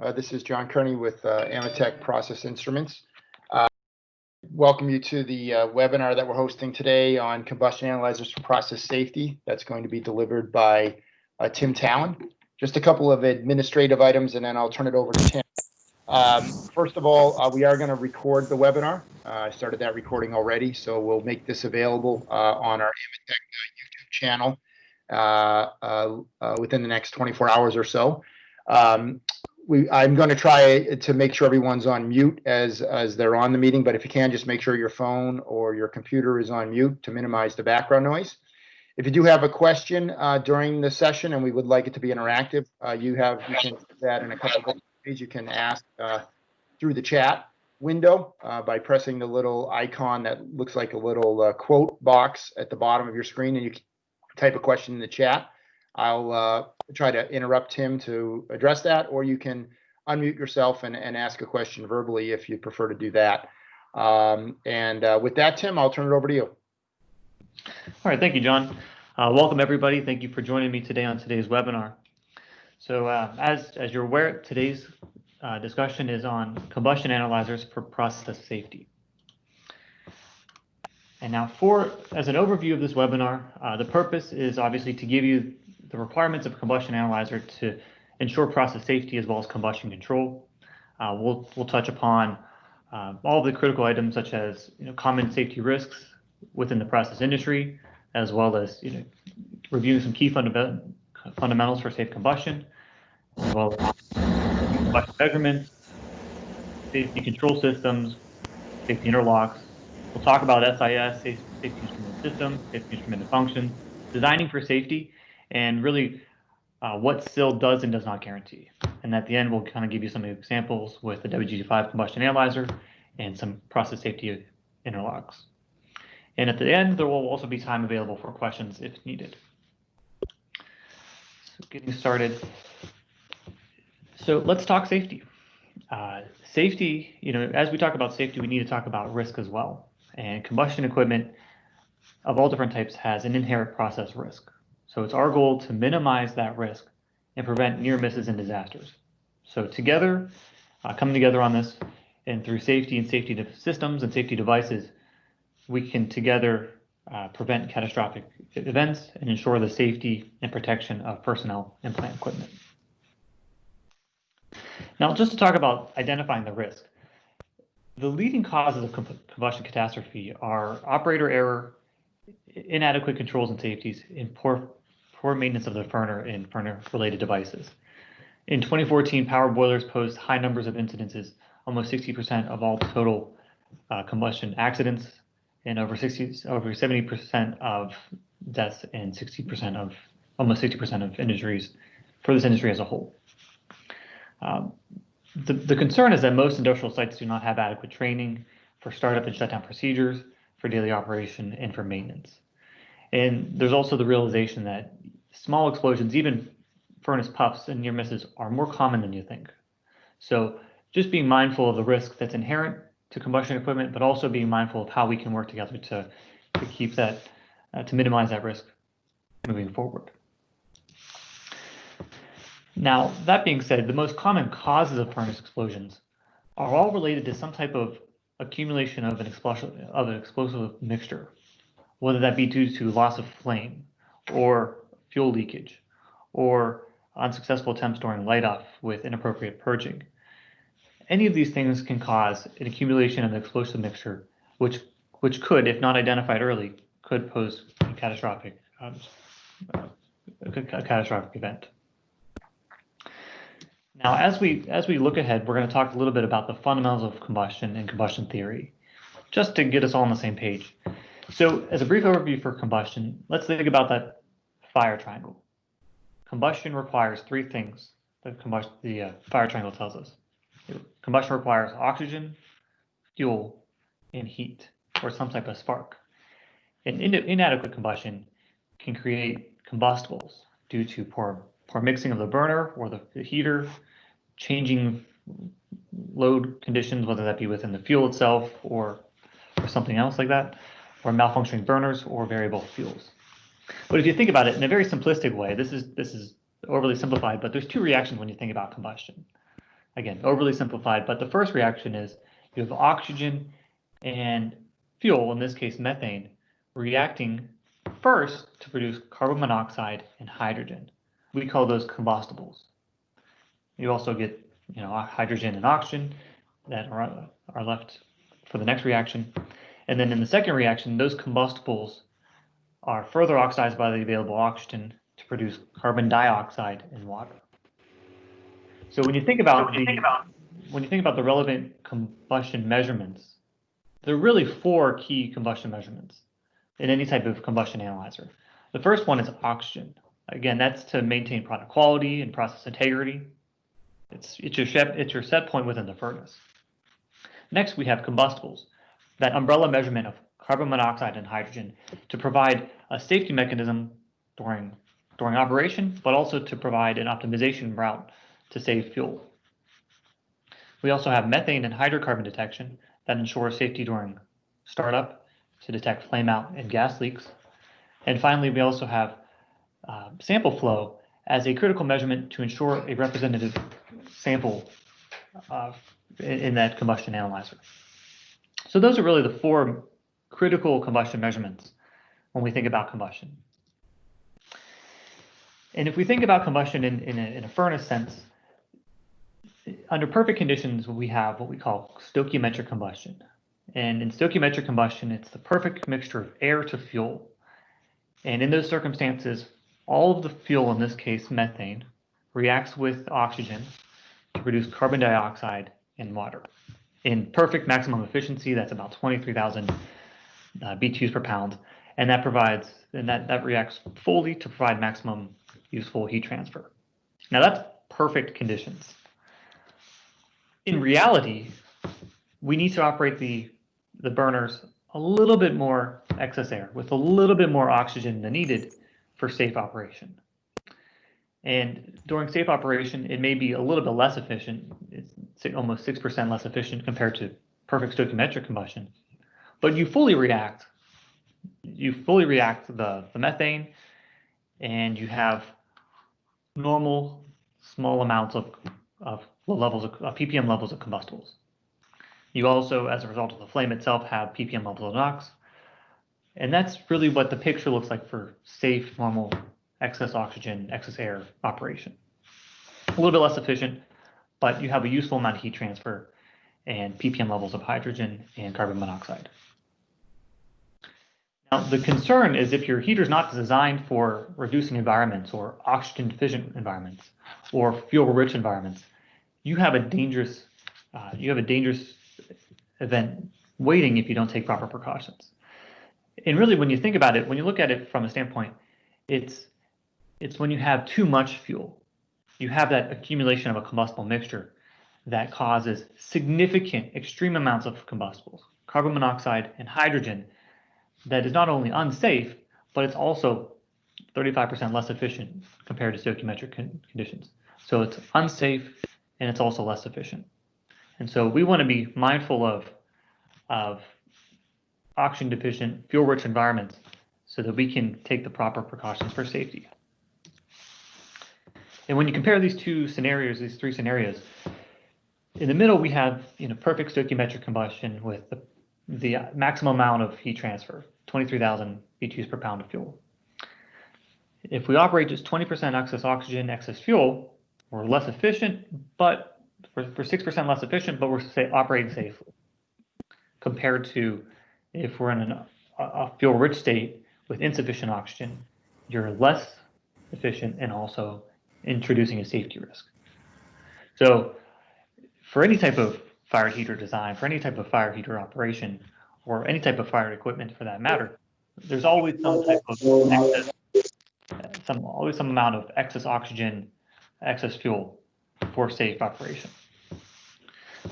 This is John Kearney with Amitech Process Instruments. Welcome you to the webinar that we're hosting today on combustion analyzers for process safety. That's going to be delivered by Tim Talon. Just a couple of administrative items, and then I'll turn it over to Tim. First of all, we are going to record the webinar. I started that recording already, so we'll make this available on our Amitech YouTube channel within the next 24 hours or so. I'm going to try to make sure everyone's on mute as they're on the meeting, but if you can, just make sure your phone or your computer is on mute to minimize the background noise. If you do have a question during the session and we would like it to be interactive, you can do that in a couple of ways. You can ask through the chat window by pressing the little icon that looks like a little quote box at the bottom of your screen, and you can type a question in the chat. I'll try to interrupt Tim to address that, or you can unmute yourself and ask a question verbally if you prefer to do that. With that, Tim, I'll turn it over to you. All right, thank you, John. Welcome, everybody. Thank you for joining me today on today's webinar. So as you're aware, today's discussion is on combustion analyzers for process safety. And now as an overview of this webinar, the purpose is obviously to give you the requirements of a combustion analyzer to ensure process safety as well as combustion control. We'll touch upon all the critical items such as common safety risks within the process industry, as well as reviewing some key fundamentals for safe combustion, as well as combustion measurements, safety control systems, safety interlocks. We'll talk about SIS, safety instrument system, safety instrument function, designing for safety, and really what SIL does and does not guarantee. And at the end, we'll kind of give you some examples with the WDG-IV combustion analyzer and some process safety interlocks. And at the end, there will also be time available for questions if needed. So getting started. So let's talk safety. Safety, as we talk about safety, we need to talk about risk as well. And combustion equipment of all different types has an inherent process risk. So it's our goal to minimize that risk and prevent near misses and disasters. So together, coming together on this, and through safety and safety systems and safety devices, we can together prevent catastrophic events and ensure the safety and protection of personnel and plant equipment. Now, just to talk about identifying the risk, the leading causes of combustion catastrophe are operator error, inadequate controls and safeties, and poor maintenance of the burner and burner-related devices. In 2014, power boilers posed high numbers of incidences, almost 60% of all total combustion accidents, and over 70% of deaths and almost 60% of injuries for this industry as a whole. The concern is that most industrial sites do not have adequate training for startup and shutdown procedures, for daily operation, and for maintenance. And there's also the realization that small explosions, even furnace puffs and near misses, are more common than you think. So just being mindful of the risk that's inherent to combustion equipment, but also being mindful of how we can work together to keep that, to minimize that risk moving forward. Now, that being said, the most common causes of furnace explosions are all related to some type of accumulation of an explosive mixture, whether that be due to loss of flame or fuel leakage or unsuccessful attempts during light-off with inappropriate purging. Any of these things can cause an accumulation of an explosive mixture, which could, if not identified early, could pose a catastrophic event. Now, as we look ahead, we're going to talk a little bit about the fundamentals of combustion and combustion theory, just to get us all on the same page. So, as a brief overview for combustion, let's think about that fire triangle. Combustion requires three things that the fire triangle tells us. Combustion requires oxygen, fuel, and heat, or some type of spark. And inadequate combustion can create combustibles due to poor mixing of the burner or the heater, changing load conditions, whether that be within the fuel itself or something else like that, or malfunctioning burners or variable fuels. But if you think about it in a very simplistic way, this is overly simplified, but there's two reactions when you think about combustion. Again, overly simplified, but the first reaction is you have oxygen and fuel, in this case methane, reacting first to produce carbon monoxide and hydrogen. We call those combustibles. You also get, hydrogen and oxygen that are left for the next reaction. And then in the second reaction, those combustibles are further oxidized by the available oxygen to produce carbon dioxide and water. So when you think about the relevant combustion measurements, there are really 4 key combustion measurements in any type of combustion analyzer. The first one is oxygen. Again, that's to maintain product quality and process integrity. It's your set point within the furnace. Next, we have combustibles, that umbrella measurement of carbon monoxide and hydrogen to provide a safety mechanism during operation, but also to provide an optimization route to save fuel. We also have methane and hydrocarbon detection that ensures safety during startup to detect flame out and gas leaks. And finally, we also have sample flow as a critical measurement to ensure a representative sample in that combustion analyzer. So those are really the 4 critical combustion measurements when we think about combustion. And if we think about combustion in a furnace sense, under perfect conditions, we have what we call stoichiometric combustion. And in stoichiometric combustion, it's the perfect mixture of air to fuel. And in those circumstances, all of the fuel, in this case methane, reacts with oxygen to produce carbon dioxide and water. In perfect maximum efficiency, that's about 23,000 BTUs per pound, and that reacts fully to provide maximum useful heat transfer. Now that's perfect conditions. In reality, we need to operate the burners a little bit more excess air with a little bit more oxygen than needed for safe operation. And during safe operation, it may be a little bit less efficient. It's almost 6% less efficient compared to perfect stoichiometric combustion. But you fully react the methane, and you have normal small amounts of ppm levels of combustibles. You also, as a result of the flame itself, have ppm levels of NOx. And that's really what the picture looks like for safe, normal, excess oxygen, excess air operation. A little bit less efficient, but you have a useful amount of heat transfer and ppm levels of hydrogen and carbon monoxide. Now, the concern is if your heater is not designed for reducing environments or oxygen deficient environments or fuel-rich environments, you have a dangerous event waiting if you don't take proper precautions. And really, when you think about it, when you look at it from a standpoint, it's when you have too much fuel. You have that accumulation of a combustible mixture that causes significant, extreme amounts of combustibles, carbon monoxide and hydrogen, that is not only unsafe, but it's also 35% less efficient compared to stoichiometric conditions. So it's unsafe and it's also less efficient. And so we want to be mindful of oxygen deficient, fuel-rich environments so that we can take the proper precautions for safety. And when you compare these 3 scenarios, in the middle we have perfect stoichiometric combustion with the maximum amount of heat transfer, 23,000 BTUs per pound of fuel. If we operate just 20% excess oxygen, excess fuel, we're less efficient, but for 6% less efficient, but we're operating safely. Compared to if we're in a fuel-rich state with insufficient oxygen, you're less efficient and also introducing a safety risk. So for any type of fire heater design, for any type of fire heater operation, or any type of fire equipment for that matter, there's always some type of some amount of excess oxygen, excess fuel for safe operation.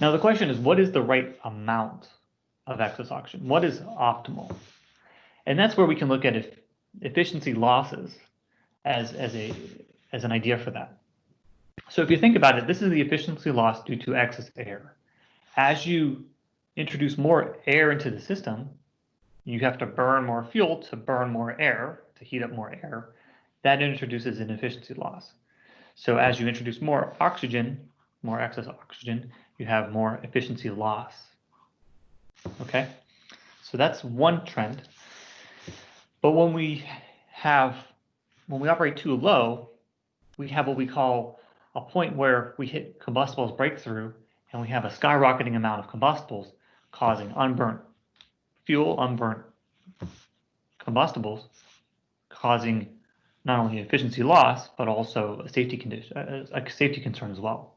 Now the question is, what is the right amount of excess oxygen? What is optimal? And that's where we can look at efficiency losses as an idea for that. So if you think about it, this is the efficiency loss due to excess air. As you introduce more air into the system, you have to burn more fuel to burn more air, to heat up more air. That introduces an efficiency loss. So as you introduce more oxygen, more excess oxygen, you have more efficiency loss. Okay, so that's one trend. But when we operate too low, we have what we call a point where we hit combustibles breakthrough, and we have a skyrocketing amount of combustibles causing unburnt fuel, unburnt combustibles, causing not only efficiency loss, but also a safety condition, a safety concern as well.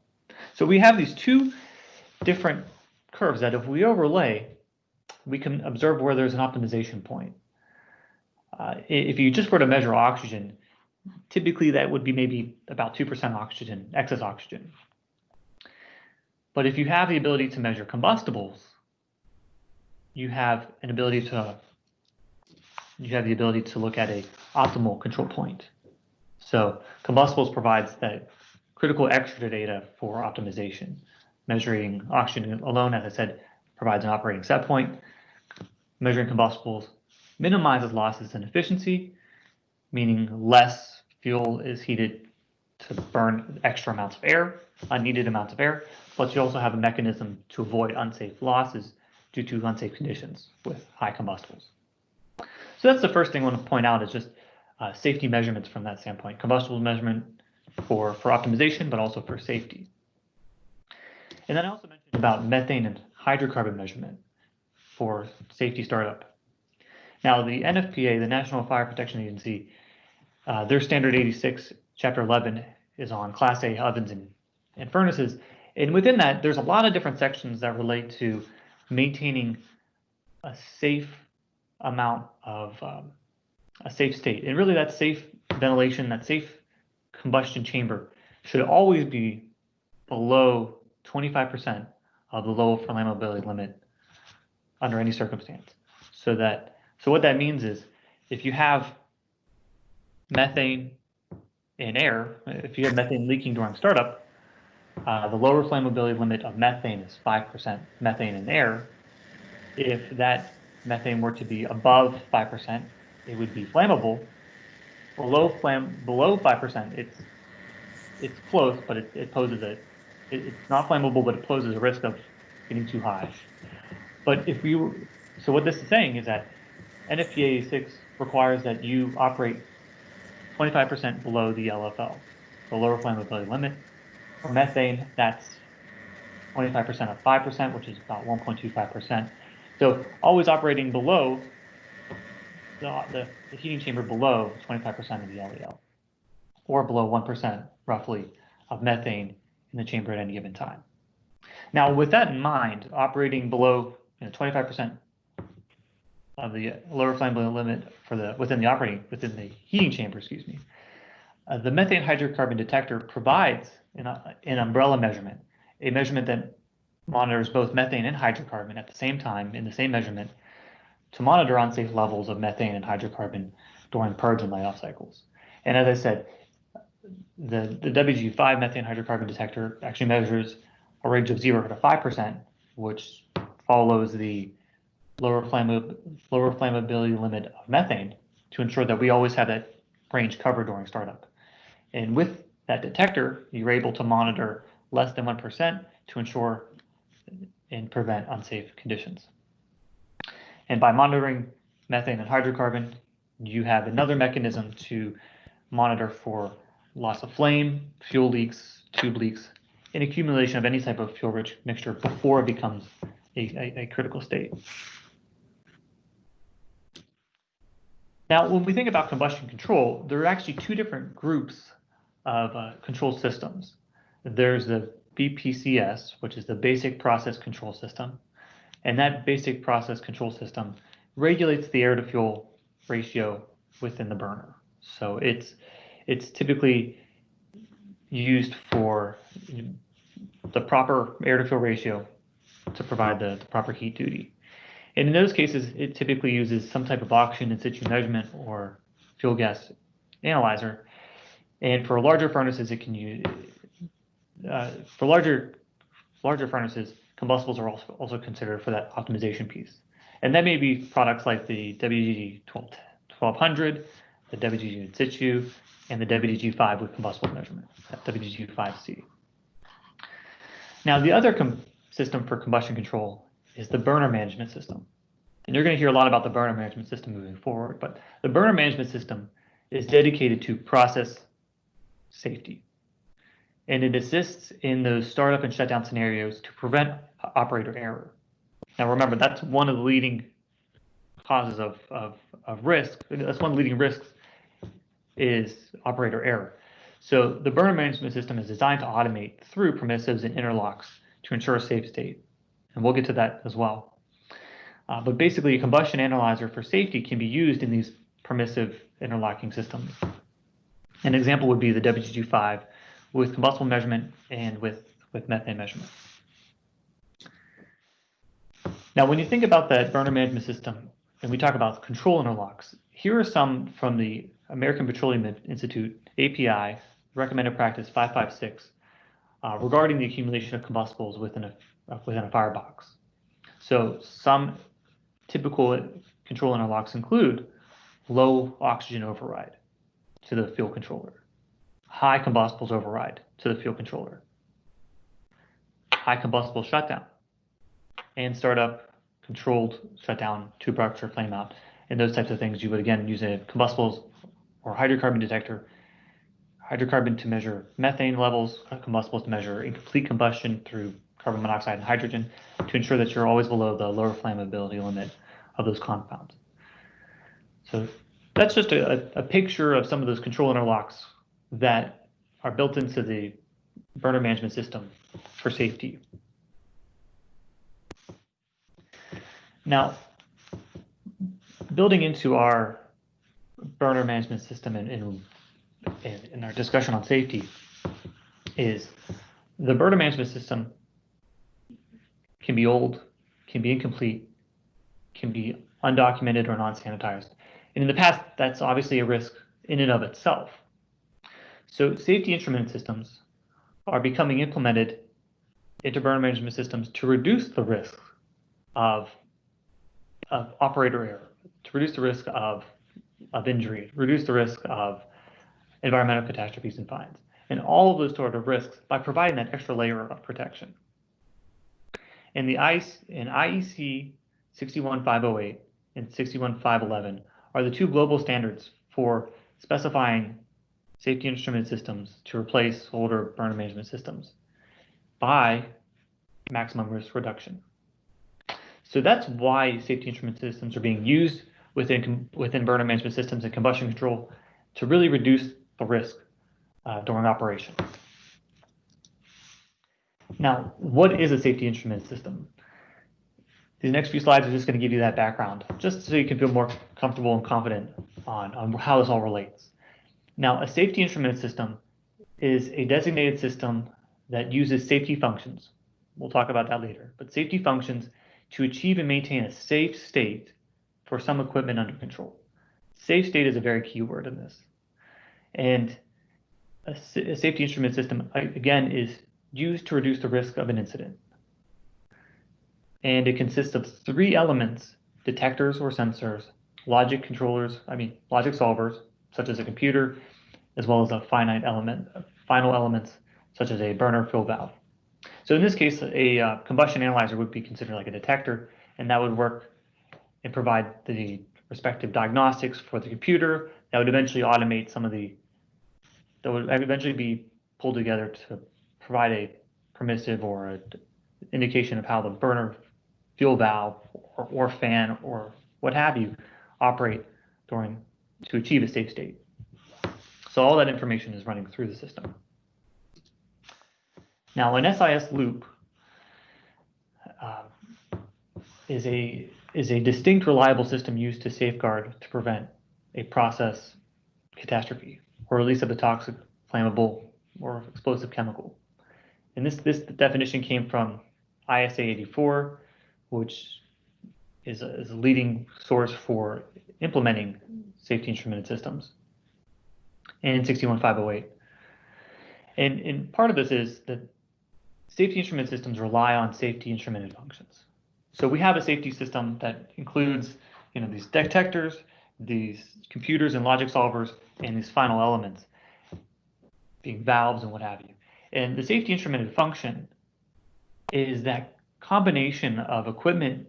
So we have these two different curves that if we overlay, we can observe where there's an optimization point. If you just were to measure oxygen, typically that would be maybe about 2% oxygen, excess oxygen. But if you have the ability to measure combustibles, you have the ability to look at a optimal control point. So combustibles provides that critical extra data for optimization. Measuring oxygen alone, as I said, provides an operating set point. Measuring combustibles minimizes losses in efficiency, meaning less fuel is heated to burn extra amounts of air, unneeded amounts of air, but you also have a mechanism to avoid unsafe losses due to unsafe conditions with high combustibles. So that's the first thing I want to point out is just safety measurements from that standpoint. Combustibles measurement for optimization, but also for safety. And then I also mentioned about methane and hydrocarbon measurement for safety startup. Now, the NFPA, the National Fire Protection Agency, their Standard 86, Chapter 11 is on Class A ovens and furnaces. And within that, there's a lot of different sections that relate to maintaining a safe amount of a safe state. And really that safe ventilation, that safe combustion chamber should always be below 25% of the low flammability limit under any circumstance. So what that means is if you have methane in air, if you have methane leaking during startup, the lower flammability limit of methane is 5% methane in air. If that methane were to be above 5%, it would be flammable. Below 5%, it's close, but it poses it's not flammable, but it poses a risk of getting too high. But so what this is saying is that NFPA 86 requires that you operate 25% below the LFL, the lower flammability limit. For methane, that's 25% of 5%, which is about 1.25%. So always operating below the heating chamber below 25% of the LEL, or below 1% roughly of methane in the chamber at any given time. Now, with that in mind, operating below 25% of the lower flammability limit within the heating chamber, the methane hydrocarbon detector provides an umbrella measurement, a measurement that monitors both methane and hydrocarbon at the same time in the same measurement to monitor unsafe levels of methane and hydrocarbon during purge and layoff cycles. And as I said, the WDG-IV methane hydrocarbon detector actually measures a range of 0 to 5%, which follows the lower flammability limit of methane to ensure that we always have that range covered during startup. And with that detector, you're able to monitor less than 1% to ensure and prevent unsafe conditions. And by monitoring methane and hydrocarbon, you have another mechanism to monitor for loss of flame, fuel leaks, tube leaks, and accumulation of any type of fuel-rich mixture before it becomes a critical state. Now, when we think about combustion control, there are actually two different groups of control systems. There's the BPCS, which is the Basic Process Control System, and that Basic Process Control System regulates the air-to-fuel ratio within the burner. So it's typically used for the proper air-to-fuel ratio to provide the proper heat duty. And in those cases, it typically uses some type of oxygen in situ measurement or fuel gas analyzer. And for larger furnaces, it can use for larger furnaces, combustibles are also considered for that optimization piece. And that may be products like the WDG-1200, the WDG in situ, and the WDG-IV with combustible measurement, WDG-V-C. Now, the other system for combustion control is the burner management system. And you're going to hear a lot about the burner management system moving forward, but the burner management system is dedicated to process safety. And it assists in those startup and shutdown scenarios to prevent operator error. Now, remember, that's one of the leading causes of risk. That's one of the leading risks is operator error. So the burner management system is designed to automate through permissives and interlocks to ensure a safe state. And we'll get to that as well. But basically, a combustion analyzer for safety can be used in these permissive interlocking systems. An example would be the WDG-IV with combustible measurement and with methane measurement. Now, when you think about that burner management system, and we talk about control interlocks, here are some from the American Petroleum Institute, API, recommended practice 556, regarding the accumulation of combustibles within a firebox. So some typical control interlocks include low oxygen override to the fuel controller, high combustibles override to the fuel controller, high combustible shutdown, and startup controlled shutdown to rupture flame out. And those types of things, you would again use a combustibles or hydrocarbon detector, hydrocarbon to measure methane levels, combustibles to measure incomplete combustion through carbon monoxide and hydrogen to ensure that you're always below the lower flammability limit of those compounds. So that's just a picture of some of those control interlocks that are built into the burner management system for safety. Now, building into our burner management system in our discussion on safety is the burner management system can be old, can be incomplete, can be undocumented or non-sanitized. And in the past, that's obviously a risk in and of itself. So safety instrument systems are becoming implemented into burner management systems to reduce the risk of operator error, to reduce the risk of injury, reduce the risk of environmental catastrophes and fines, and all of those sort of risks by providing that extra layer of protection. And IEC 61508 and 61511 are the two global standards for specifying safety instrument systems to replace older burner management systems by maximum risk reduction. So that's why safety instrument systems are being used within burner management systems and combustion control to really reduce the risk during operation. Now, what is a safety instrument system? These next few slides are just going to give you that background, just so you can feel more comfortable and confident on how this all relates. Now, a safety instrument system is a designated system that uses safety functions. We'll talk about that later, but safety functions to achieve and maintain a safe state for some equipment under control. Safe state is a very key word in this. And a safety instrument system, again, is used to reduce the risk of an incident. And it consists of three elements: detectors or sensors, logic solvers, such as a computer, as well as a final elements, such as a burner fill valve. So in this case, a combustion analyzer would be considered like a detector, and that would work and provide the respective diagnostics for the computer that would eventually automate that would eventually be pulled together to provide a permissive or an indication of how the burner fuel valve or fan or what have you operate to achieve a safe state. So all that information is running through the system. Now, an SIS loop is a distinct, reliable system used to safeguard to prevent a process catastrophe or release of a toxic, flammable, or explosive chemical. And this definition came from ISA 84, which is a leading source for implementing safety instrumented systems, and 61508. And part of this is that safety instrument systems rely on safety instrumented functions. So we have a safety system that includes, these detectors, these computers and logic solvers, and these final elements, being valves and what have you. And the safety instrumented function is that combination of equipment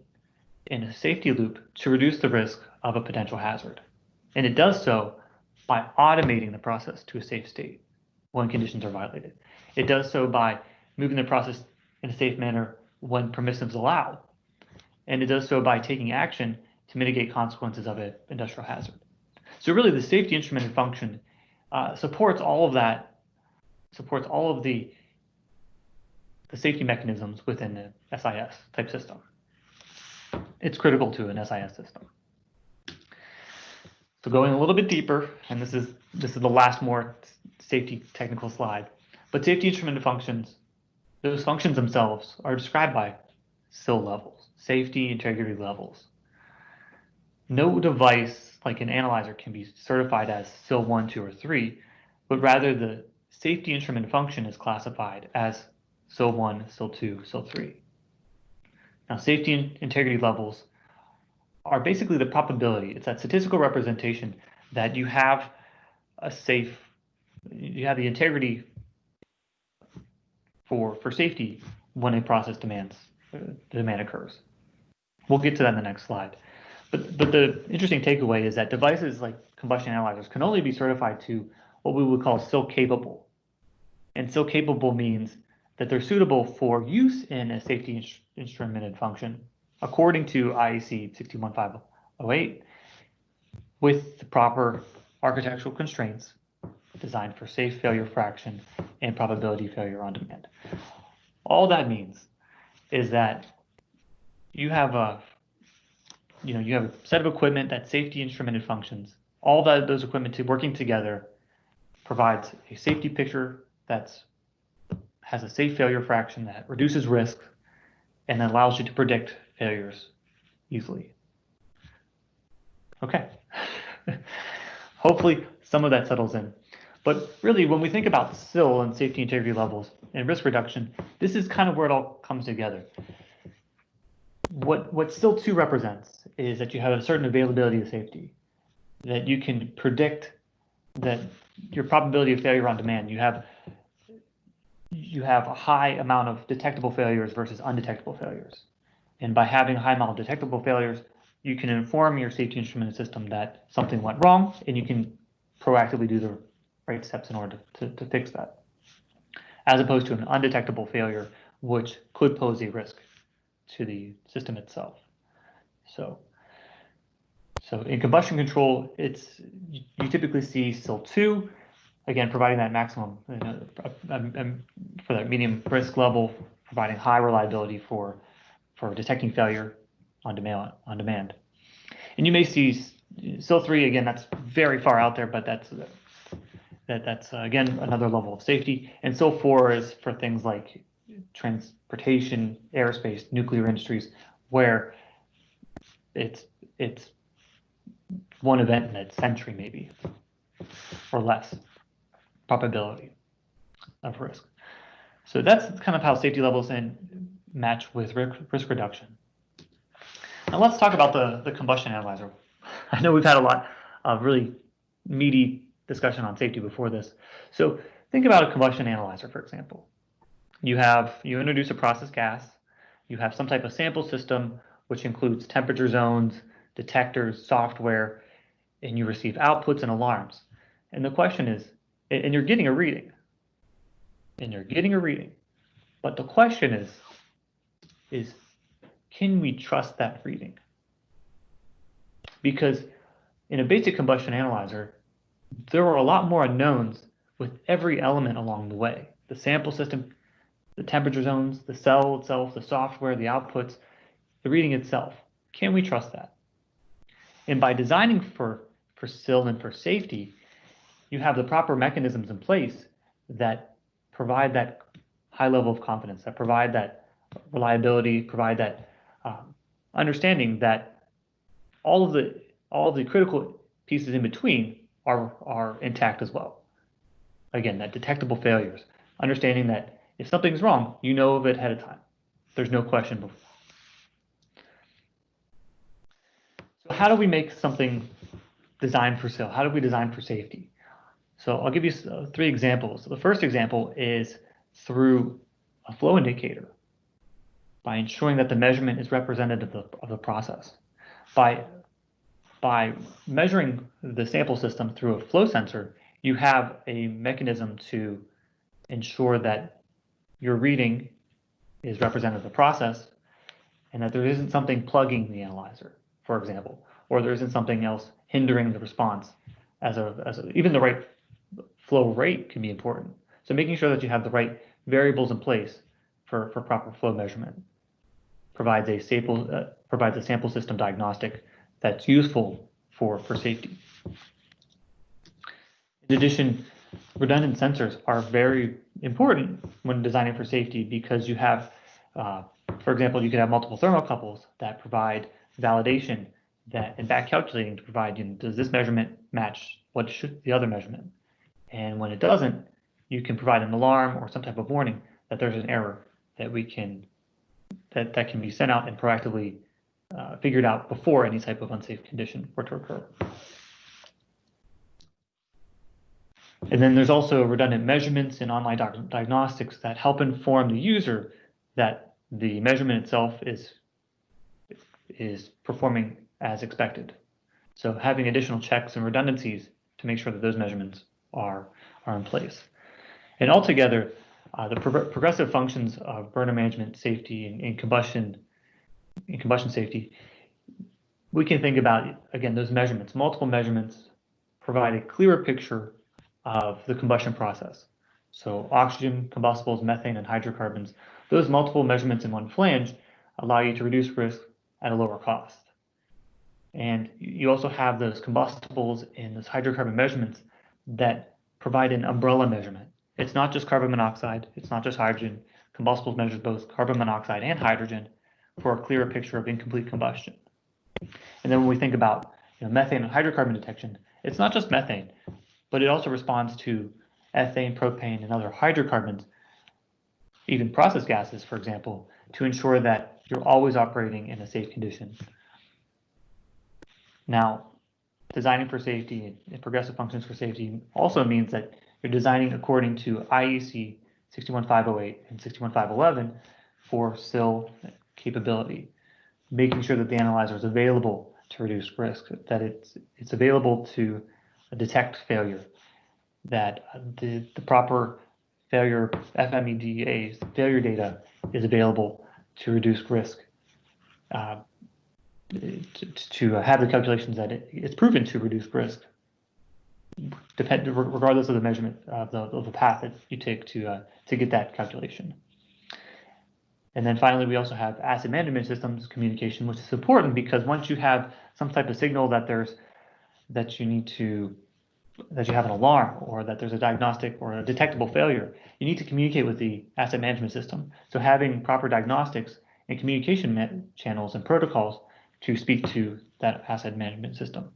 in a safety loop to reduce the risk of a potential hazard. And it does so by automating the process to a safe state when conditions are violated. It does so by moving the process in a safe manner when permissives allow. And it does so by taking action to mitigate consequences of an industrial hazard. So really the safety instrumented function supports all of that, supports all of the safety mechanisms within the SIS type system. It's critical to an SIS system. So going a little bit deeper, and this is the last more safety technical slide, but safety instrumented functions, those functions themselves are described by SIL levels, safety integrity levels. No device like an analyzer can be certified as SIL 1, 2, or 3, but rather the safety instrument function is classified as SIL 1, SIL 2, SIL 3. Now, safety and integrity levels are basically the probability. It's that statistical representation that you have a safe, you have the integrity for safety when a process demand occurs. We'll get to that in the next slide. But the interesting takeaway is that devices like combustion analyzers can only be certified to what we would call SIL capable. And SIL capable means that they're suitable for use in a safety instrumented function according to IEC 61508 with the proper architectural constraints designed for safe failure fraction and probability failure on demand. All that means is that you have a set of equipment that safety instrumented functions. All those equipment working together provides a safety picture that has a safe failure fraction that reduces risk and then allows you to predict failures easily. Okay. Hopefully some of that settles in. But really, when we think about SIL and safety integrity levels and risk reduction, this is kind of where it all comes together. What SIL 2 represents is that you have a certain availability of safety, that you can predict that your probability of failure on demand, you have a high amount of detectable failures versus undetectable failures. And by having a high amount of detectable failures, you can inform your safety instrument system that something went wrong, and you can proactively do the right steps in order to fix that, as opposed to an undetectable failure, which could pose a risk to the system itself. So in combustion control, you typically see SIL 2, again, providing that maximum for that medium risk level, providing high reliability for detecting failure on demand. And you may see SIL 3, again, that's very far out there, but that's again another level of safety. And SIL 4 is for things like transportation, aerospace, nuclear industries, where it's one event in a century maybe, or less probability of risk. So that's kind of how safety levels match with risk reduction. Now let's talk about the combustion analyzer. I know we've had a lot of really meaty discussion on safety before this. So think about a combustion analyzer, for example. You introduce a process gas, you have some type of sample system, which includes temperature zones, detectors, software, and you receive outputs and alarms. And the question is, and you're getting a reading. But the question is can we trust that reading? Because in a basic combustion analyzer, there are a lot more unknowns with every element along the way. The sample system, the temperature zones, the cell itself, the software, the outputs, the reading itself. Can we trust that? And by designing for SIL and for safety, you have the proper mechanisms in place that provide that high level of confidence, that provide that reliability, provide that understanding that all of the critical pieces in between are intact as well. Again, that detectable failures, understanding that if something's wrong, you know of it ahead of time. There's no question before. So how do we make something designed for SIL? How do we design for safety? So I'll give you 3 examples. The first example is through a flow indicator. by ensuring that the measurement is representative of the process. By measuring the sample system through a flow sensor, you have a mechanism to ensure that your reading is representative of the process and that there isn't something plugging the analyzer, for example, or there isn't something else hindering the response. Even the right flow rate can be important. So making sure that you have the right variables in place for proper flow measurement provides a sample system diagnostic that's useful for safety. In addition, redundant sensors are very important when designing for safety because you have, for example, you could have multiple thermocouples that provide validation and back calculating to provide, does this measurement match what should the other measurement? And when it doesn't, you can provide an alarm or some type of warning that there's an error that that can be sent out and proactively figured out before any type of unsafe condition were to occur. And then there's also redundant measurements in online diagnostics that help inform the user that the measurement itself is performing as expected. So having additional checks and redundancies to make sure that those measurements are in place. And altogether, the progressive functions of burner management safety and combustion safety, we can think about, again, those measurements. Multiple measurements provide a clearer picture of the combustion process. So oxygen, combustibles, methane, and hydrocarbons, those multiple measurements in one flange allow you to reduce risk at a lower cost. And you also have those combustibles and those hydrocarbon measurements that provide an umbrella measurement. It's not just carbon monoxide, it's not just hydrogen. Combustibles measures both carbon monoxide and hydrogen for a clearer picture of incomplete combustion. And then when we think about methane and hydrocarbon detection, it's not just methane, but it also responds to ethane, propane, and other hydrocarbons, even process gases, for example, to ensure that you're always operating in a safe condition. Now, designing for safety and progressive functions for safety also means that you're designing according to IEC 61508 and 61511 for SIL capability, making sure that the analyzer is available to reduce risk, that it's available to detect failure, that the proper failure FMEDA's failure data is available to reduce risk, to have the calculations that it's proven to reduce risk, regardless of the measurement of the path that you take to get that calculation. And then finally, we also have asset management systems communication, which is important because once you have some type of signal that you have an alarm or that there's a diagnostic or a detectable failure, you need to communicate with the asset management system. So having proper diagnostics and communication channels and protocols to speak to that asset management system.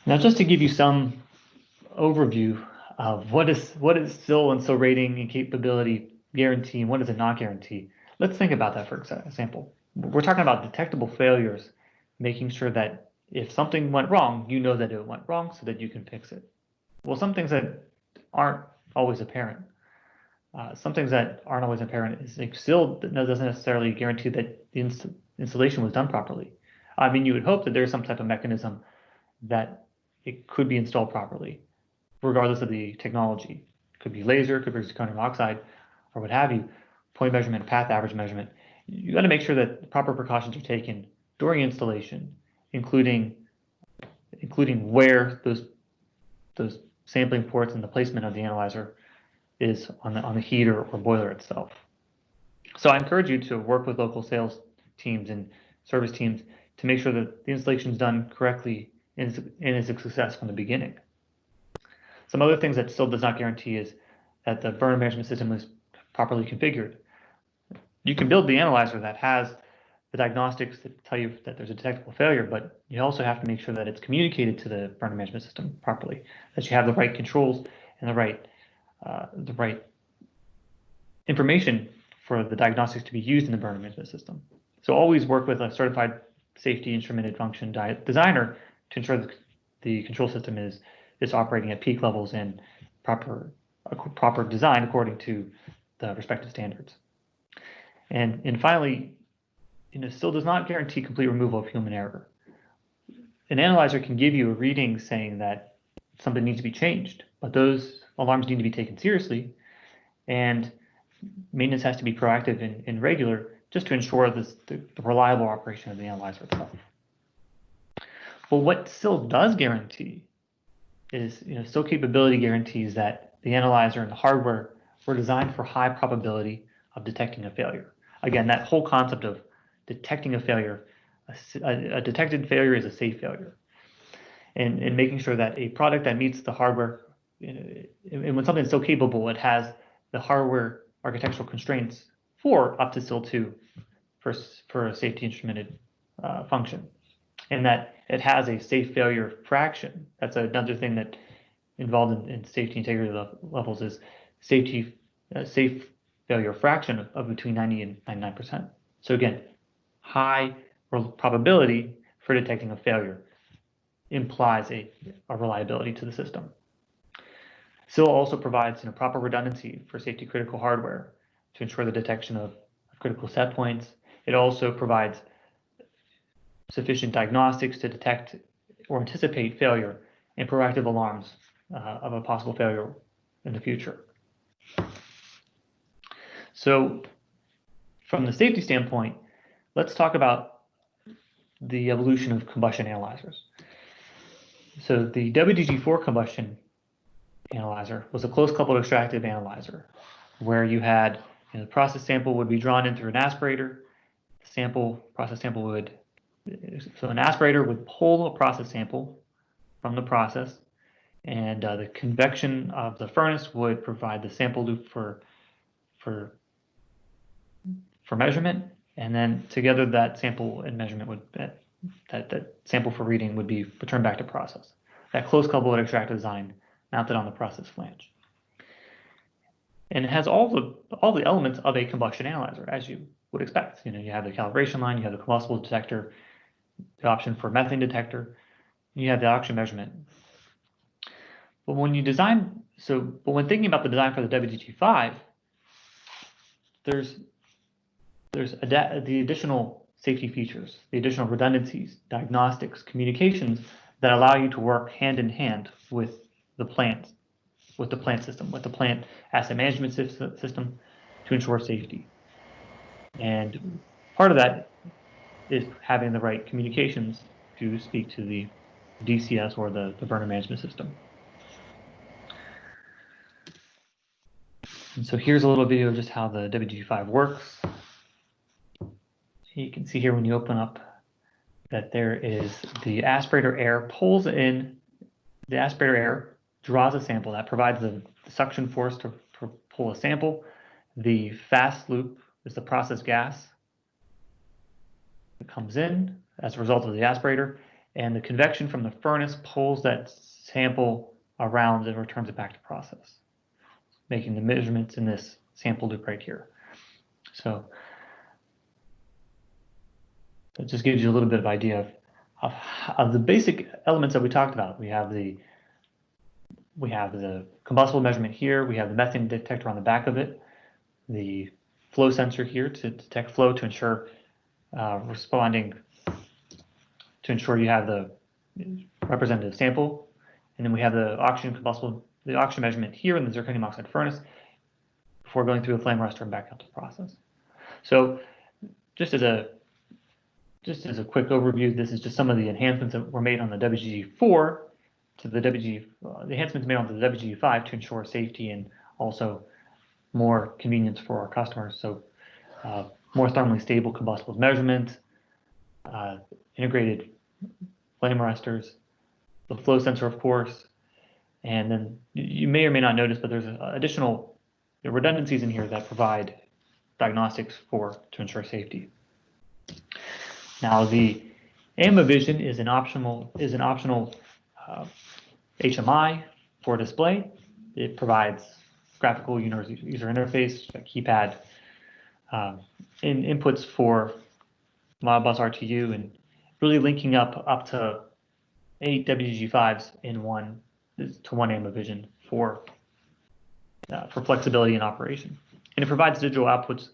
Now, just to give you some overview of what is SIL and SIL rating and capability guarantee and what does it not guarantee, let's think about that for example. We're talking about detectable failures, making sure that if something went wrong, you know that it went wrong so that you can fix it. Well, some things that aren't always apparent. Some things that aren't always apparent is SIL doesn't necessarily guarantee that the installation was done properly. I mean, you would hope that there's some type of mechanism that it could be installed properly, regardless of the technology. It could be laser, it could be zirconium oxide, or what have you, point measurement, path average measurement. You got to make sure that the proper precautions are taken during installation, including where those sampling ports and the placement of the analyzer is on the heater or boiler itself. So I encourage you to work with local sales teams and service teams to make sure that the installation is done correctly and is a success from the beginning. Some other things that SIL does not guarantee is that the burner management system is properly configured. You can build the analyzer that has the diagnostics that tell you that there's a detectable failure, but you also have to make sure that it's communicated to the burner management system properly, that you have the right controls and the right information for the diagnostics to be used in the burner management system. So always work with a certified safety instrumented function designer to ensure that the control system is operating at peak levels and proper a proper design according to the respective standards. And finally, still does not guarantee complete removal of human error. An analyzer can give you a reading saying that something needs to be changed, but those alarms need to be taken seriously, and maintenance has to be proactive and regular just to ensure the reliable operation of the analyzer itself. But what still does guarantee is, still capability guarantees that the analyzer and the hardware were designed for high probability of detecting a failure. Again, that whole concept of detecting a failure, a detected failure is a safe failure. And making sure that a product that meets the hardware, and when something's so capable, it has the hardware architectural constraints for up to SIL 2 for a safety instrumented function, and that it has a safe failure fraction. That's another thing that involved in safety integrity levels is safe failure fraction of between 90 and 99%. So again, high probability for detecting a failure implies a reliability to the system. SIL also provides proper redundancy for safety critical hardware to ensure the detection of critical set points. It also provides sufficient diagnostics to detect or anticipate failure and proactive alarms of a possible failure in the future. So from the safety standpoint, let's talk about the evolution of combustion analyzers. So the WDG-IV combustion analyzer was a close-coupled extractive analyzer where you had the process sample would be drawn in through an aspirator. Process sample would, so an aspirator would pull a process sample from the process, and the convection of the furnace would provide the sample loop for measurement, and then together that sample and measurement would that sample for reading would be returned back to process. That close coupled extractive design mounted on the process flange, and it has all the elements of a combustion analyzer, as you would expect. You have the calibration line, you have the combustible detector, the option for methane detector, and you have the oxygen measurement. But when thinking about the design for the WDG-V, there's the additional safety features, the additional redundancies, diagnostics, communications that allow you to work hand in hand with the plant system, with the plant asset management system to ensure safety. And part of that is having the right communications to speak to the DCS or the burner management system. And so here's a little video of just how the WDG-V works. You can see here when you open up that there is the aspirator air pulls in, the aspirator air draws a sample that provides the suction force to pull a sample. The fast loop is the process gas that comes in as a result of the aspirator, and the convection from the furnace pulls that sample around and returns it back to process, making the measurements in this sample loop right here. So it just gives you a little bit of idea of the basic elements that we talked about. We have the combustible measurement here. We have the methane detector on the back of it. The flow sensor here to detect flow to ensure you have the representative sample. And then we have the oxygen measurement here in the zirconium oxide furnace before going through the flame arrestor and back out to the process. So just as a quick overview, this is just some of the enhancements that were made on the WDG-IV to the enhancements made on the WDG-V to ensure safety and also more convenience for our customers. So more thermally stable combustibles measurement, integrated flame arresters, the flow sensor, of course, and then you may or may not notice, but there's additional redundancies in here that provide diagnostics to ensure safety. Now, the AMEVision is an optional HMI for display. It provides graphical user interface, a keypad, inputs for Modbus RTU, and really linking up to 8 WDG-Vs in one AMEVision for for flexibility in operation. And it provides digital outputs,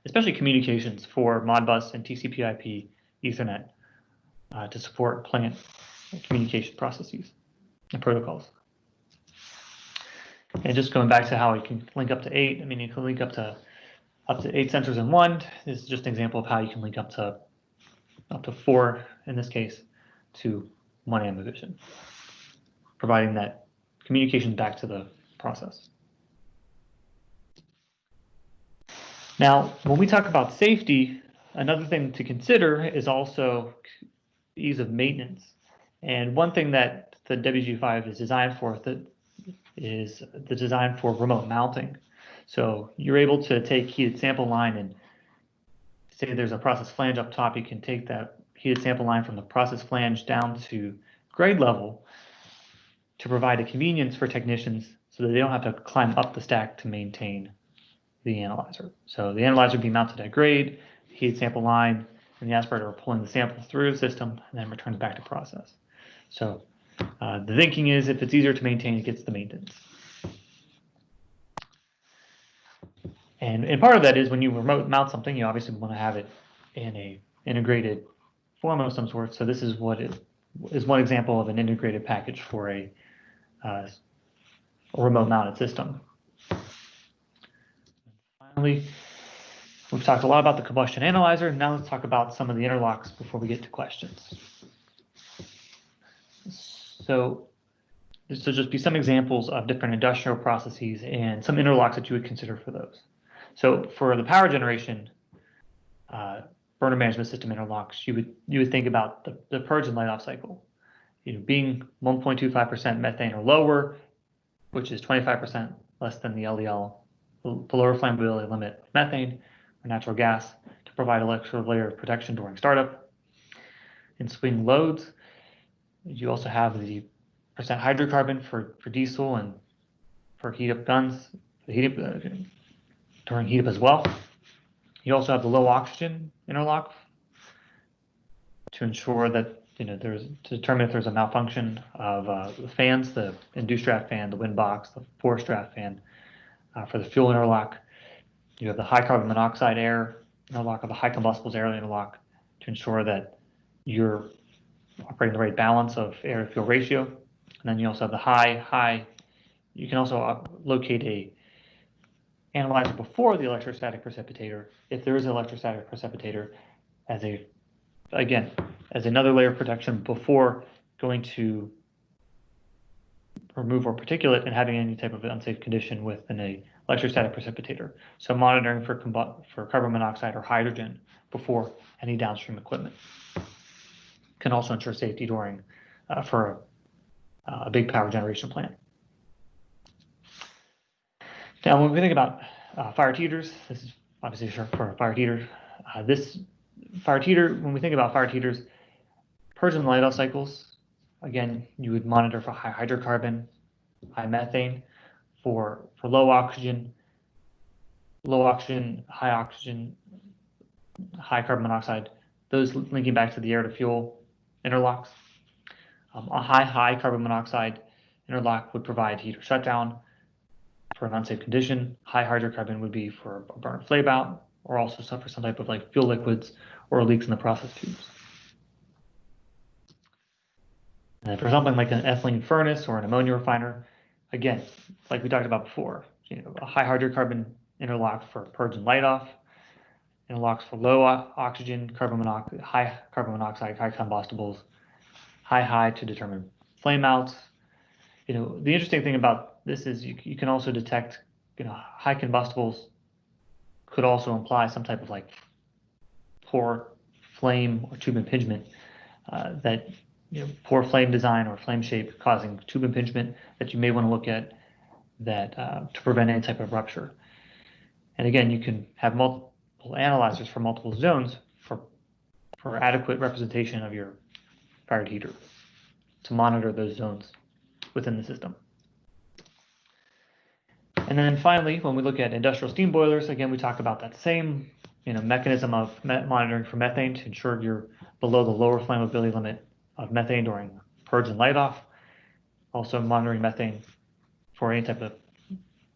especially communications for Modbus and TCP/IP Ethernet to support plant communication processes and protocols. And just going back to how you can link up to 8, I mean, you can link up to 8 sensors in one. This is just an example of how you can link up to 4, in this case, to one AMEVision, providing that communication back to the process. Now, when we talk about safety, another thing to consider is also ease of maintenance. And one thing that the WDG-IV is designed for is the design for remote mounting. So you're able to take heated sample line and say there's a process flange up top, you can take that heated sample line from the process flange down to grade level to provide a convenience for technicians so that they don't have to climb up the stack to maintain the analyzer. So the analyzer would be mounted at grade, the heated sample line, and the aspirator are pulling the sample through the system and then return it back to process. So the thinking is if it's easier to maintain, it gets the maintenance. And part of that is when you remote mount something, you obviously want to have it in a integrated form of some sort. So this is what is one example of an integrated package for a remote mounted system. Finally, we've talked a lot about the combustion analyzer. Now let's talk about some of the interlocks before we get to questions. So this will just be some examples of different industrial processes and some interlocks that you would consider for those. So for the power generation burner management system interlocks, you would think about the purge and light off cycle. Being 1.25% methane or lower, which is 25% less than the LDL, the lower flammability limit of methane or natural gas, to provide an extra layer of protection during startup. In swing loads, you also have the percent hydrocarbon for diesel and for heat up guns, during heat up as well. You also have the low oxygen interlock to ensure that to determine if there's a malfunction of the fans, the induced draft fan, the wind box, the forced draft fan. For the fuel interlock, you have the high carbon monoxide air interlock or the high combustibles air interlock to ensure that you're operating the right balance of air to fuel ratio. And then you also have the high. You can also locate a analyzer before the electrostatic precipitator, if there is an electrostatic precipitator, as another layer of protection before going to remove or particulate and having any type of unsafe condition within a electrostatic precipitator. So monitoring for carbon monoxide or hydrogen before any downstream equipment can also ensure safety during for a big power generation plant. Now, when we think about fired heaters, this is obviously short for a fired heater. This fired heater, when we think about fired heaters, purge and light off cycles, again, you would monitor for high hydrocarbon, high methane, for low oxygen, high oxygen, high carbon monoxide, those linking back to the air to fuel interlocks. A high carbon monoxide interlock would provide heater shutdown for an unsafe condition. High hydrocarbon would be for a burn flame out, or also suffer some type of fuel liquids or leaks in the process tubes. And for something like an ethylene furnace or an ammonia refiner, again, like we talked about before, a high hydrocarbon interlock for purge and light off, interlocks for low oxygen, high carbon monoxide, high combustibles, high to determine flame outs. The interesting thing about this is you can also detect, high combustibles could also imply some type of poor flame or tube impingement that poor flame design or flame shape causing tube impingement that you may want to look at that to prevent any type of rupture. And again, you can have multiple analyzers for multiple zones for adequate representation of your fired heater to monitor those zones within the system. And then finally, when we look at industrial steam boilers, again, we talk about that same mechanism of monitoring for methane to ensure you're below the lower flammability limit of methane during purge and light off. Also monitoring methane for any type of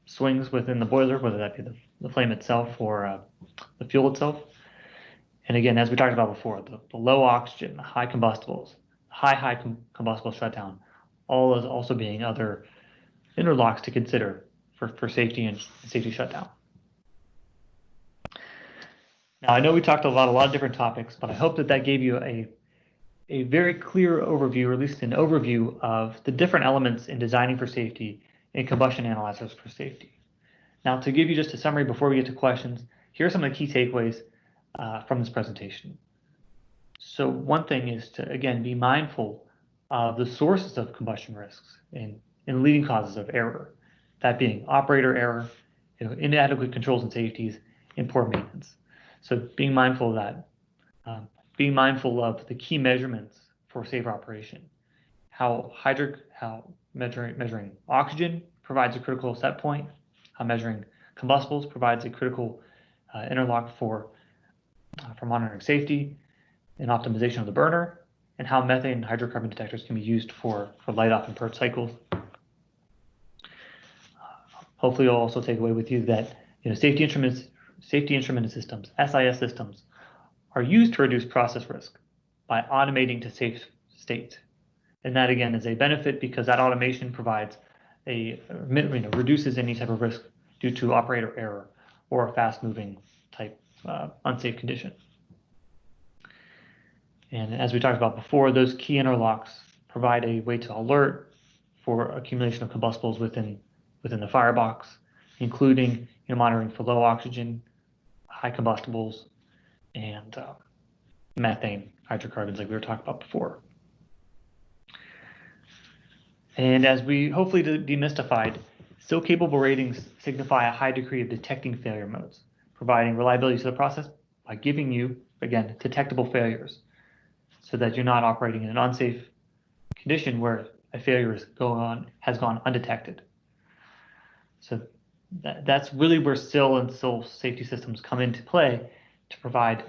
swings within the boiler, whether that be the flame itself or the fuel itself. And again, as we talked about before, the low oxygen, the high combustibles, high combustible shutdown, all is also being other interlocks to consider for safety and safety shutdown. Now, I know we talked a lot of different topics, but I hope that gave you a very clear overview, or at least an overview of the different elements in designing for safety and combustion analyzers for safety. Now, to give you just a summary before we get to questions, here are some of the key takeaways from this presentation. So one thing is to, again, be mindful of the sources of combustion risks and leading causes of error, that being operator error, inadequate controls and safeties, and poor maintenance. So being mindful of that, being mindful of the key measurements for safe operation, how measuring oxygen provides a critical set point, how measuring combustibles provides a critical interlock for monitoring safety and optimization of the burner, and how methane and hydrocarbon detectors can be used for light off and purge cycles. Hopefully you'll also take away with you that safety instrument systems, SIS systems, are used to reduce process risk by automating to safe state. And that again is a benefit because that automation provides reduces any type of risk due to operator error or a fast moving type unsafe condition. And as we talked about before, those key interlocks provide a way to alert for accumulation of combustibles within the firebox, including monitoring for low oxygen, high combustibles, and methane, hydrocarbons like we were talking about before. And as we hopefully demystified, still capable ratings signify a high degree of detecting failure modes, providing reliability to the process by giving you, again, detectable failures, so that you're not operating in an unsafe condition where a failure has gone undetected. So that's really where SIL and SIL safety systems come into play to provide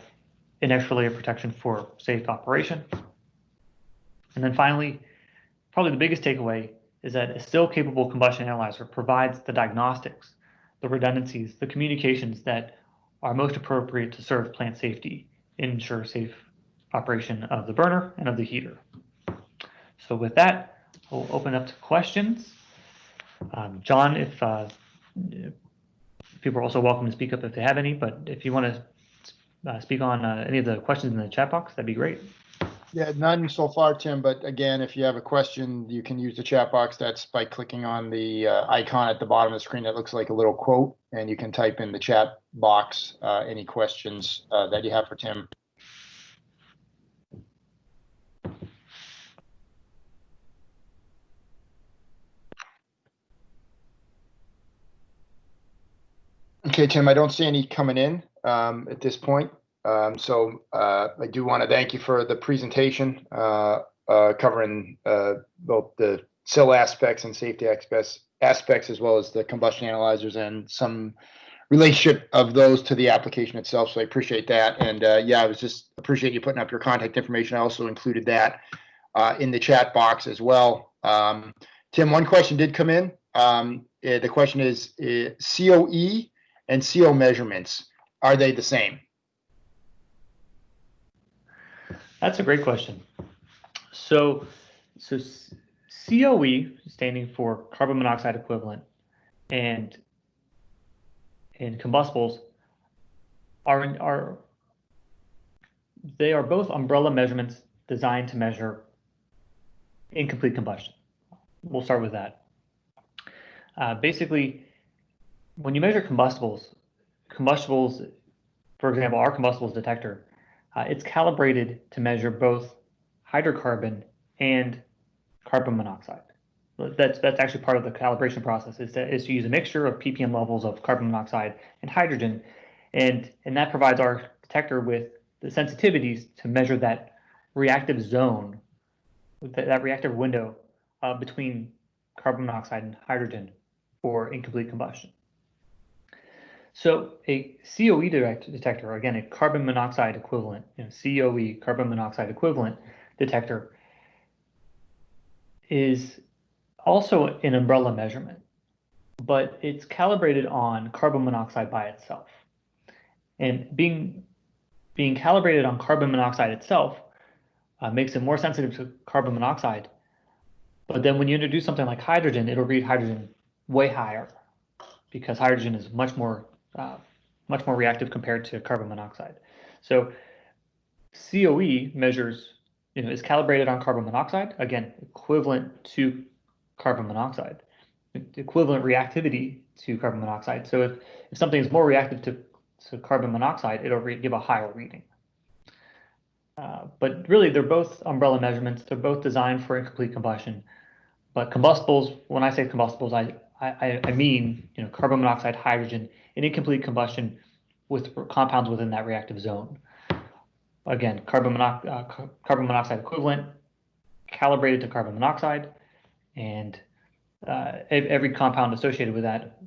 an extra layer of protection for safe operation. And then finally, probably the biggest takeaway is that a still capable combustion analyzer provides the diagnostics, the redundancies, the communications that are most appropriate to serve plant safety and ensure safe operation of the burner and of the heater. So with that, we'll open up to questions. John, if people are also welcome to speak up if they have any, but if you want to speak on any of the questions in the chat box, that'd be great. Yeah, none so far, Tim, but again, if you have a question, you can use the chat box. That's by clicking on the icon at the bottom of the screen that looks like a little quote, and you can type in the chat box any questions that you have for Tim. Okay, Tim, I don't see any coming in at this point. So I do want to thank you for the presentation covering both the SIL aspects and safety aspects, as well as the combustion analyzers and some relationship of those to the application itself. So I appreciate that. And yeah, I was just appreciate you putting up your contact information. I also included that in the chat box as well. Tim, one question did come in. The question is COE and CO measurements, are they the same? That's a great question. So COE, standing for carbon monoxide equivalent, and combustibles are both umbrella measurements designed to measure incomplete combustion. We'll start with that. Basically, when you measure combustibles, for example, our combustibles detector, it's calibrated to measure both hydrocarbon and carbon monoxide. That's actually part of the calibration process, is to use a mixture of ppm levels of carbon monoxide and hydrogen, and that provides our detector with the sensitivities to measure that reactive zone, that reactive window between carbon monoxide and hydrogen for incomplete combustion. So a COE detector, again, a carbon monoxide equivalent, COE, carbon monoxide equivalent detector, is also an umbrella measurement. but it's calibrated on carbon monoxide by itself. And being calibrated on carbon monoxide itself makes it more sensitive to carbon monoxide. But then when you introduce something like hydrogen, it'll read hydrogen way higher because hydrogen is much more reactive compared to carbon monoxide. So COE measures, is calibrated on carbon monoxide, again, equivalent to carbon monoxide, equivalent reactivity to carbon monoxide. So if something is more reactive to carbon monoxide, it'll give a higher reading. But really, they're both umbrella measurements. They're both designed for incomplete combustion. But combustibles, when I say combustibles, I mean carbon monoxide, hydrogen, in incomplete combustion with compounds within that reactive zone. Again, carbon monoxide equivalent, calibrated to carbon monoxide, and every compound associated with that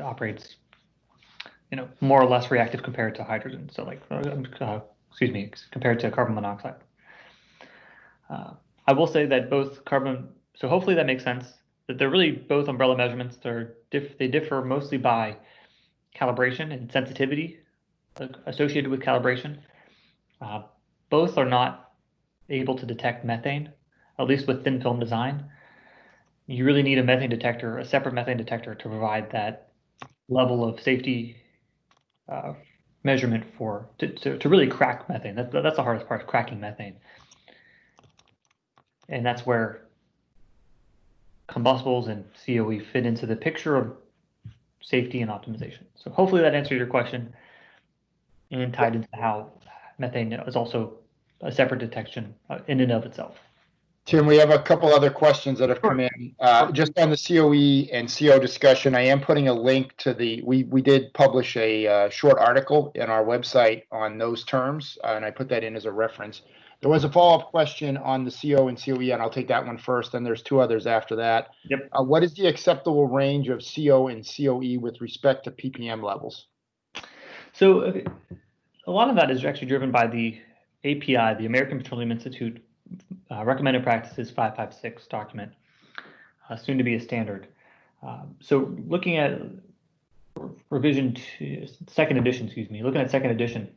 operates more or less reactive compared to hydrogen. So like, compared to carbon monoxide. I will say that so hopefully that makes sense, that they're really both umbrella measurements. They differ mostly by calibration and sensitivity associated with calibration. Both are not able to detect methane, at least with thin film design. You really need a methane detector, a separate methane detector, to provide that level of safety measurement to really crack methane. That's the hardest part, cracking methane. And that's where combustibles and COE fit into the picture of safety and optimization. So hopefully that answered your question and tied into how methane is also a separate detection in and of itself. Tim, we have a couple other questions that have come in. Just on the COE and CO discussion, I am putting a link to we did publish a short article in our website on those terms, and I put that in as a reference. There was a follow-up question on the CO and COE, and I'll take that one first, and there's two others after that. Yep. What is the acceptable range of CO and COE with respect to ppm levels? So a lot of that is actually driven by the API, the American Petroleum Institute Recommended Practices 556 document, soon to be a standard. So looking at second edition, looking at second edition,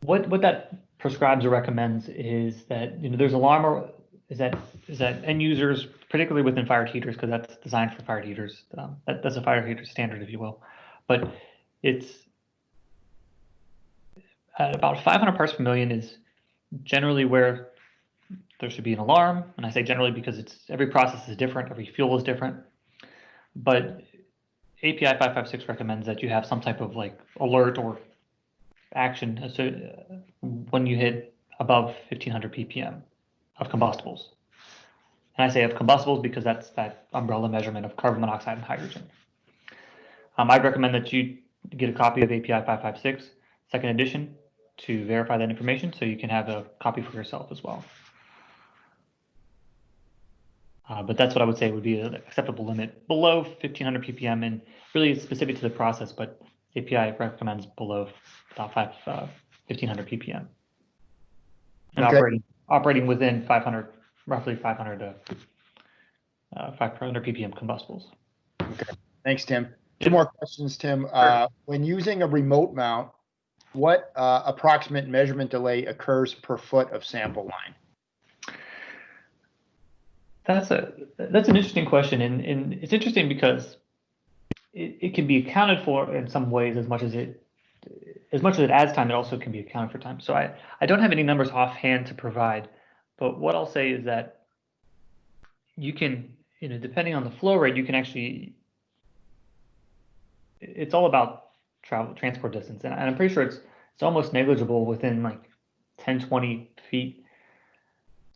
what that prescribes or recommends is that there's alarm, is that end users, particularly within fired heaters, because that's designed for fired heaters, that's a fire heater standard, if you will, but it's at about 500 parts per million is generally where there should be an alarm. And I say generally because every process is different, every fuel is different. But API 556 recommends that you have some type of like alert or action when you hit above 1500 ppm of combustibles. And I say of combustibles because that's that umbrella measurement of carbon monoxide and hydrogen. I'd recommend that you get a copy of API 556, second edition, to verify that information so you can have a copy for yourself as well. But that's what I would say would be an acceptable limit below 1500 ppm, and really it's specific to the process, but API recommends below about 1500 ppm. And okay. operating within 500, roughly 500 ppm combustibles. Okay, thanks, Tim. Two more questions, Tim. When using a remote mount, what approximate measurement delay occurs per foot of sample line? That's an interesting question, and it's interesting because it can be accounted for in some ways as much as it adds time. It also can be accounted for time. So I don't have any numbers offhand to provide, but what I'll say is that you can, depending on the flow rate, you can actually. It's all about transport distance, and I'm pretty sure it's almost negligible within like 10, 20 feet.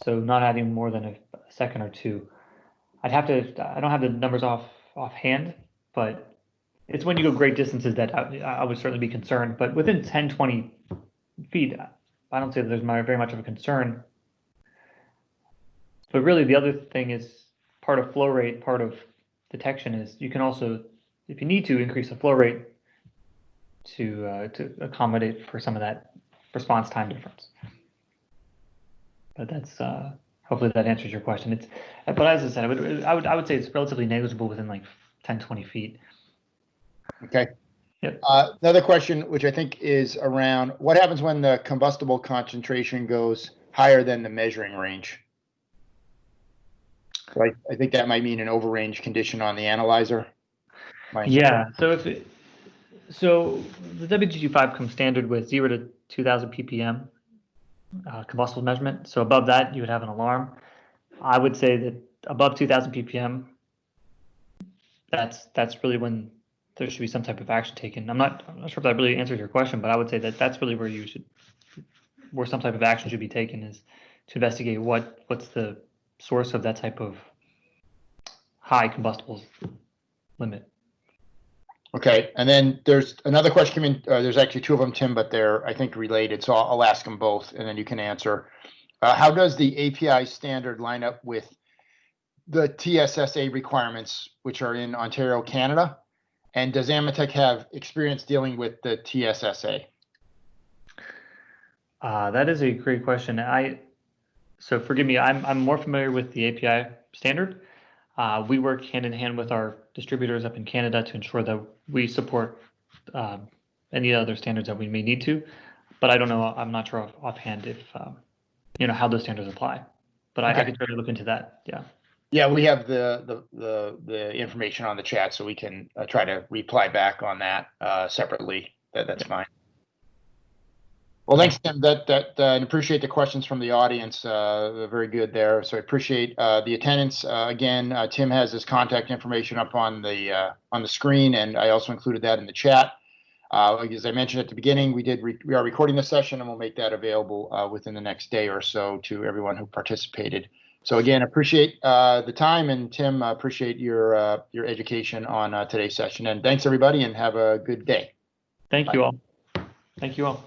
So not adding more than a second or two. I don't have the numbers offhand, but it's when you go great distances that I would certainly be concerned. But within 10, 20 feet, I don't say that there's very much of a concern. But really the other thing is part of flow rate, part of detection is you can also, if you need to, increase the flow rate to accommodate for some of that response time difference. But that's Hopefully that answers your question. But as I said, I would say it's relatively negligible within like 10, 20 feet. Okay. Yep. Another question, which I think is around what happens when the combustible concentration goes higher than the measuring range? So I think that might mean an overrange condition on the analyzer. Yeah. So so the WDG-IV comes standard with 0 to 2000 ppm combustible measurement. So above that, you would have an alarm. I would say that above 2000 ppm, that's really when there should be some type of action taken. I'm not sure if that really answers your question, but I would say that that's really where some type of action should be taken, is to investigate what's the source of that type of high combustibles limit. Okay, and then there's another question coming. There's actually two of them, Tim, but they're, I think, related. So I'll ask them both, and then you can answer. How does the API standard line up with the TSSA requirements, which are in Ontario, Canada? And does AMETEK have experience dealing with the TSSA? That is a great question. So forgive me, I'm more familiar with the API standard. We work hand in hand with our distributors up in Canada to ensure that we support any other standards that we may need to. But I don't know. I'm not sure offhand if how those standards apply. But I can try to look into that. Yeah. Yeah, we have the information on the chat, so we can try to reply back on that separately. That's fine. Well, thanks, Tim. And appreciate the questions from the audience. Very good there. So I appreciate the attendance. Again, Tim has his contact information up on the screen, and I also included that in the chat. As I mentioned at the beginning, we are recording this session, and we'll make that available within the next day or so to everyone who participated. So again, appreciate the time, and Tim, appreciate your education on today's session. And thanks everybody, and have a good day. Thank you all. Thank you all.